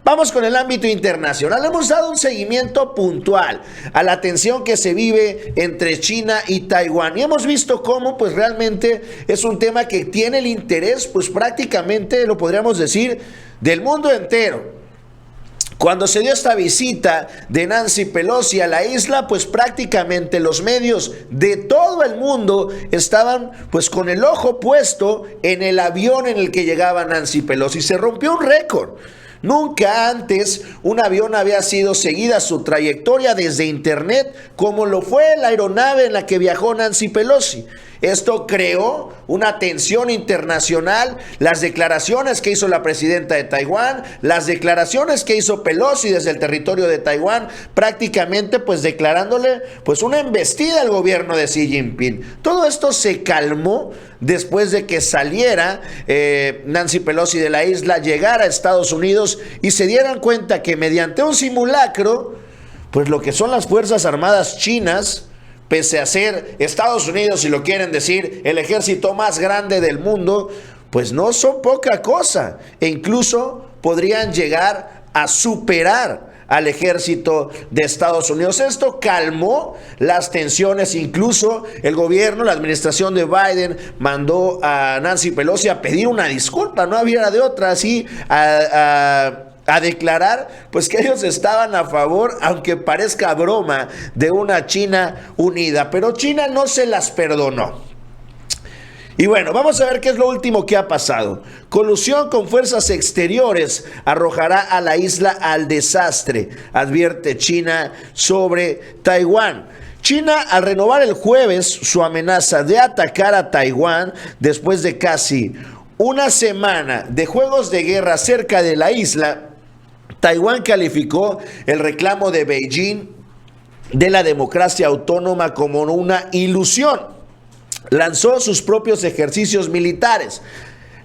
Vamos con el ámbito internacional. Hemos dado un seguimiento puntual a la tensión que se vive entre China y Taiwán y hemos visto cómo pues realmente es un tema que tiene el interés pues prácticamente lo podríamos decir del mundo entero. Cuando se dio esta visita de Nancy Pelosi a la isla, pues prácticamente los medios de todo el mundo estaban pues con el ojo puesto en el avión en el que llegaba Nancy Pelosi. Se rompió un récord. Nunca antes un avión había sido seguida su trayectoria desde internet como lo fue la aeronave en la que viajó Nancy Pelosi. Esto creó una tensión internacional, las declaraciones que hizo la presidenta de Taiwán, las declaraciones que hizo Pelosi desde el territorio de Taiwán, prácticamente pues declarándole pues una embestida al gobierno de Xi Jinping. Todo esto se calmó después de que saliera Nancy Pelosi de la isla, llegara a Estados Unidos y se dieran cuenta que mediante un simulacro, pues lo que son las Fuerzas Armadas chinas, pese a ser Estados Unidos, si lo quieren decir, el ejército más grande del mundo, pues no son poca cosa e incluso podrían llegar a superar al ejército de Estados Unidos. Esto calmó las tensiones, incluso el gobierno, la administración de Biden mandó a Nancy Pelosi a pedir una disculpa, no había de otra, así a declarar pues que ellos estaban a favor, aunque parezca broma, de una China unida, pero China no se las perdonó. Y bueno, vamos a ver qué es lo último que ha pasado. Colusión con fuerzas exteriores arrojará a la isla al desastre, advierte China sobre Taiwán. China, al renovar el jueves su amenaza de atacar a Taiwán después de casi una semana de juegos de guerra cerca de la isla, Taiwán calificó el reclamo de Beijing de la democracia autónoma como una ilusión. Lanzó sus propios ejercicios militares.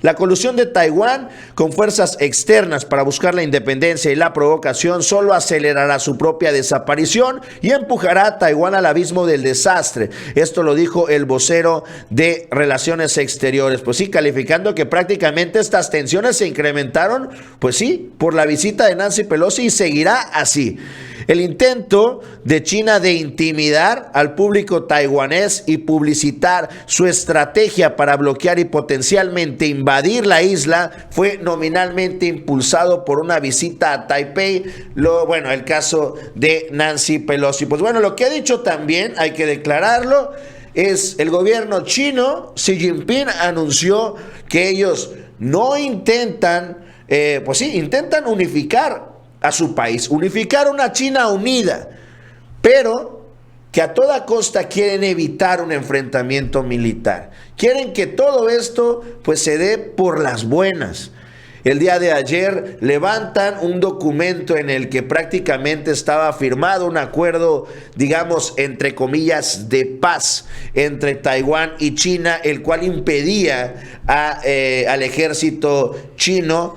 La colusión de Taiwán con fuerzas externas para buscar la independencia y la provocación solo acelerará su propia desaparición y empujará a Taiwán al abismo del desastre. Esto lo dijo el vocero de Relaciones Exteriores. Pues sí, calificando que prácticamente estas tensiones se incrementaron, pues sí, por la visita de Nancy Pelosi y seguirá así. El intento de China de intimidar al público taiwanés y publicitar su estrategia para bloquear y potencialmente invadir la isla fue nominalmente impulsado por una visita a Taipei, el caso de Nancy Pelosi. Pues bueno, lo que ha dicho también, hay que declararlo, es el gobierno chino. Xi Jinping anunció que ellos no intentan, intentan unificar a su país, unificar una China unida, pero que a toda costa quieren evitar un enfrentamiento militar. Quieren que todo esto pues se dé por las buenas. El día de ayer levantan un documento en el que prácticamente estaba firmado un acuerdo, digamos, entre comillas, de paz entre Taiwán y China, el cual impedía al ejército chino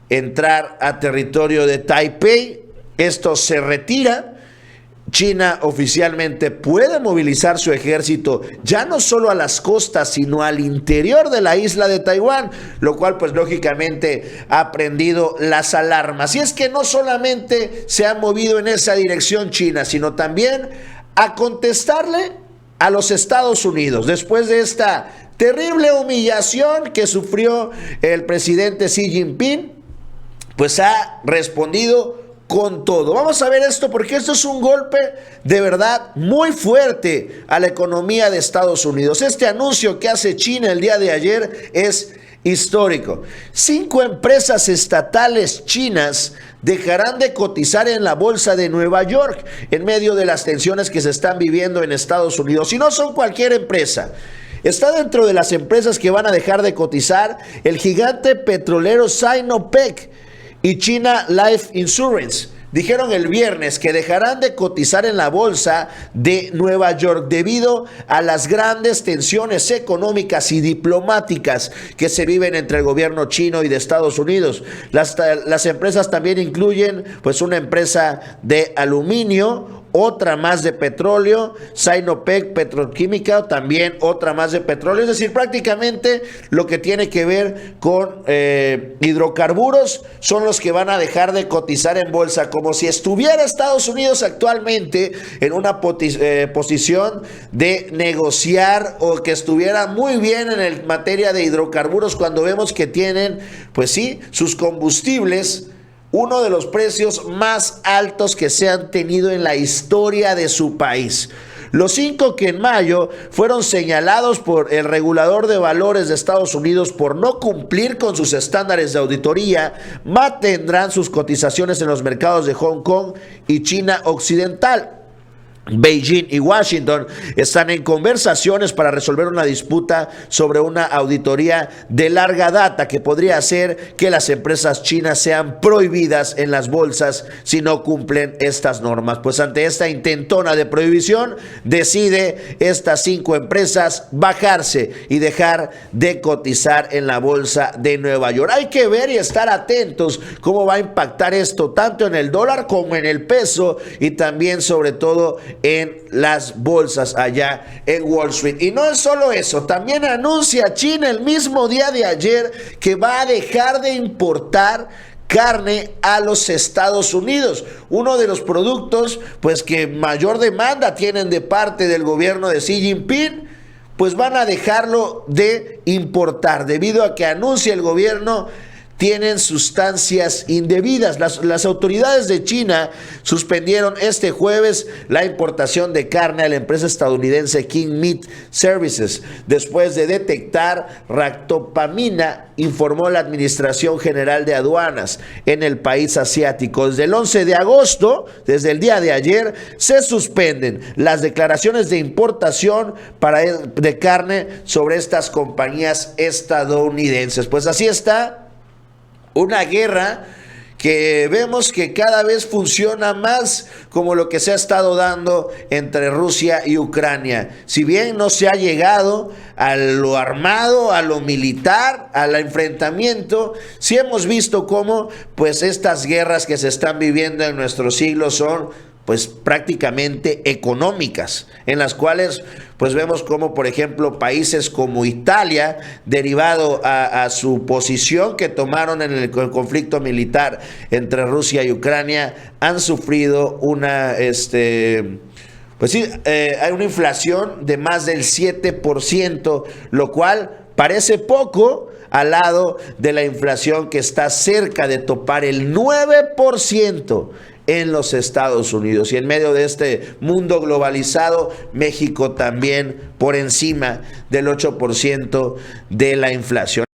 entrar a territorio de Taipei. Esto se retira. China oficialmente puede movilizar su ejército ya no solo a las costas, sino al interior de la isla de Taiwán, lo cual pues lógicamente ha prendido las alarmas. Y es que no solamente se ha movido en esa dirección China, sino también a contestarle a los Estados Unidos después de esta terrible humillación que sufrió el presidente Xi Jinping. Pues ha respondido con todo. Vamos a ver esto porque esto es un golpe de verdad muy fuerte a la economía de Estados Unidos. Este anuncio que hace China el día de ayer es histórico. 5 empresas estatales chinas dejarán de cotizar en la bolsa de Nueva York en medio de las tensiones que se están viviendo en Estados Unidos. Y no son cualquier empresa. Está dentro de las empresas que van a dejar de cotizar el gigante petrolero Sinopec y China Life Insurance. Dijeron el viernes que dejarán de cotizar en la bolsa de Nueva York debido a las grandes tensiones económicas y diplomáticas que se viven entre el gobierno chino y de Estados Unidos. Las empresas también incluyen pues una empresa de aluminio, otra más de petróleo, Sinopec Petroquímica, también otra más de petróleo, es decir, prácticamente lo que tiene que ver con hidrocarburos son los que van a dejar de cotizar en bolsa, como si estuviera Estados Unidos actualmente en una posición de negociar o que estuviera muy bien en materia de hidrocarburos, cuando vemos que tienen, pues sí, sus combustibles, uno de los precios más altos que se han tenido en la historia de su país. Los 5 que en mayo fueron señalados por el regulador de valores de Estados Unidos por no cumplir con sus estándares de auditoría, mantendrán sus cotizaciones en los mercados de Hong Kong y China Occidental. Beijing y Washington están en conversaciones para resolver una disputa sobre una auditoría de larga data que podría hacer que las empresas chinas sean prohibidas en las bolsas si no cumplen estas normas. Pues ante esta intentona de prohibición, decide estas 5 empresas bajarse y dejar de cotizar en la bolsa de Nueva York. Hay que ver y estar atentos cómo va a impactar esto tanto en el dólar como en el peso y también sobre todo en las bolsas allá en Wall Street. Y no es solo eso, también anuncia China el mismo día de ayer que va a dejar de importar carne a los Estados Unidos, uno de los productos pues que mayor demanda tienen de parte del gobierno de Xi Jinping. Pues van a dejarlo de importar debido a que anuncia el gobierno tienen sustancias indebidas. Las autoridades de China suspendieron este jueves la importación de carne a la empresa estadounidense King Meat Services después de detectar ractopamina, informó la Administración General de Aduanas en el país asiático. Desde el 11 de agosto, desde el día de ayer, se suspenden las declaraciones de importación de carne sobre estas compañías estadounidenses. Pues así está. Una guerra que vemos que cada vez funciona más como lo que se ha estado dando entre Rusia y Ucrania. Si bien no se ha llegado a lo armado, a lo militar, al enfrentamiento, sí hemos visto cómo pues estas guerras que se están viviendo en nuestro siglo son pues prácticamente económicas, en las cuales pues vemos como por ejemplo países como Italia, derivado a su posición que tomaron en el conflicto militar entre Rusia y Ucrania, han sufrido una pues sí, hay una inflación de más del 7%, lo cual parece poco al lado de la inflación que está cerca de topar el 9% en los Estados Unidos. Y en medio de este mundo globalizado, México también por encima del 8% de la inflación.